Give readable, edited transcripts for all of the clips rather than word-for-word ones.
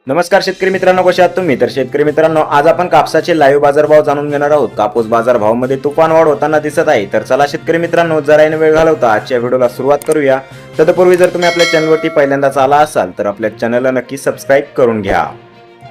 नमस्कार शेतकरी मित्रांनो, कसे आहात तुम्ही? तर शेतकरी मित्रांनो, आज आपण कापसाचे लाईव्ह बाजारभाव जाणून घेणार आहोत. कापूस बाजारभावामध्ये तुफान वाढ होताना दिसत आहे. तर चला शेतकरी मित्रांनो, जरा वेळ घालवता आजच्या व्हिडिओला सुरुवात करूया. तत्पूर्वी जर तुम्ही आपल्या चॅनलवरती पहिल्यांदाच आला असाल तर आपल्या चॅनलला नक्की सबस्क्राईब करून घ्या.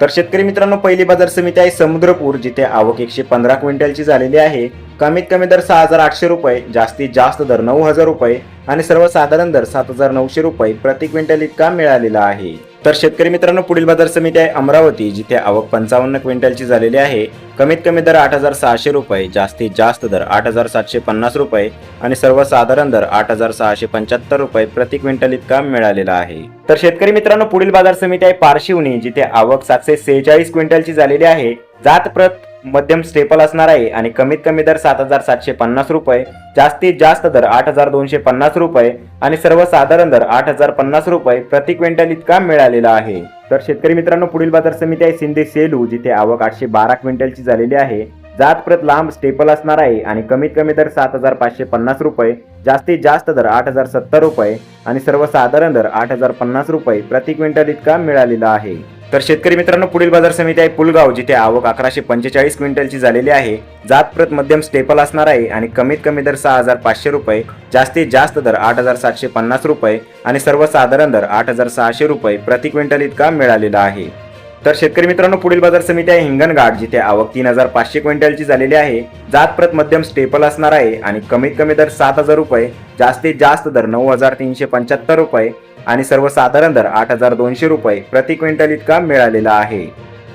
तर शेतकरी मित्रांनो, पहिली बाजार समिती आहे समुद्रपूर, जिथे आवक 115 क्विंटलची झालेली आहे. कमीत कमी दर 6,800 रुपये, जास्तीत जास्त दर 9,000 रुपये आणि सर्वसाधारण दर 7,900 रुपये प्रति क्विंटल इतका मिळालेला आहे. तर शेतकरी मित्रांनो, पुढील बाजार समिती आहे अमरावती, जिथे आवक 55 क्विंटलची झालेली आहे. कमीत कमी दर 8,600 रुपये, जास्तीत जास्त दर 8,750 रुपये आणि सर्वसाधारण दर 8,675 रुपये प्रति क्विंटल इतका मिळालेला आहे. तर शेतकरी मित्रांनो, पुढील बाजार समिती आहे पारशिवनी, जिथे आवक 746 क्विंटलची झालेली आहे. जात प्रत मध्यम स्टेपल असणार आहे आणि कमीत कमी दर 7,750 रुपये, जास्तीत जास्त दर 8,250 रुपये आणि सर्वसाधारण दर 8,050 रुपये प्रति क्विंटल इतका मिळालेला आहे. तर शेतकरी मित्रांनो, पुढील बाजार समिती आहे शिंदे सेलू, जिथे आवक 812 क्विंटलची झालेली आहे. जात प्रत लांब स्टेपल असणार आहे आणि कमीत कमी दर 7,550 रुपये, जास्तीत जास्त दर 8,070 रुपये आणि सर्वसाधारण दर 8,050 रुपये प्रति क्विंटल इतका मिळालेला आहे. तर शेतकरी मित्रांनो, पुढील बाजार समिती आहे पुलगाव, जिथे आवक 1145 क्विंटलची झालेली आहे. जात प्रत मध्यम स्टेपल असणार आहे आणि कमीत कमी दर 6,500 रुपये, जास्तीत जास्त दर 8,750 रुपये आणि सर्वसाधारण दर 8,600 रुपये प्रति क्विंटल इतका मिळालेला आहे. तर शेतकरी मित्रांनो, पुढील बाजार समिती आहे हिंगणघाट, जिथे आवक 3,500 क्विंटलची झालेली आहे. जात प्रत मध्यम स्टेपल असणार आहे आणि कमीत कमी दर 7,000 रुपये, जास्तीत जास्त दर 9,375 रुपये आणि सर्वसाधारण दर 8,200 रुपये प्रति क्विंटल इतका मिळालेला आहे.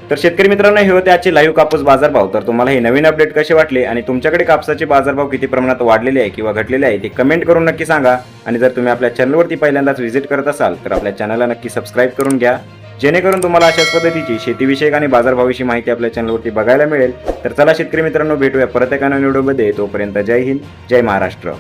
तर शेतकरी मित्रांनो, हे होते आजचे लाईव्ह कापूस बाजारभाव. तर तुम्हाला हे नवीन अपडेट कसे वाटले आणि तुमच्याकडे कापसाचे बाजारभाव किती प्रमाणात वाढलेले आहे किंवा घटलेले आहे ते कमेंट करून नक्की सांगा. आणि जर तुम्ही आपल्या चॅनलवरती पहिल्यांदाच व्हिजिट करत असाल तर आपल्या चॅनलला नक्की सबस्क्राईब करून घ्या, जेणेकरून तुम्हाला अशाच पद्धतीची शेतीविषयक आणि बाजारभावाविषयी माहिती आपल्या चॅनलवरती बघायला मिळेल. तर चला शेतकरी मित्रांनो, भेटूया परत एका नवीन व्हिडिओमध्ये. तोपर्यंत जय हिंद, जय महाराष्ट्र.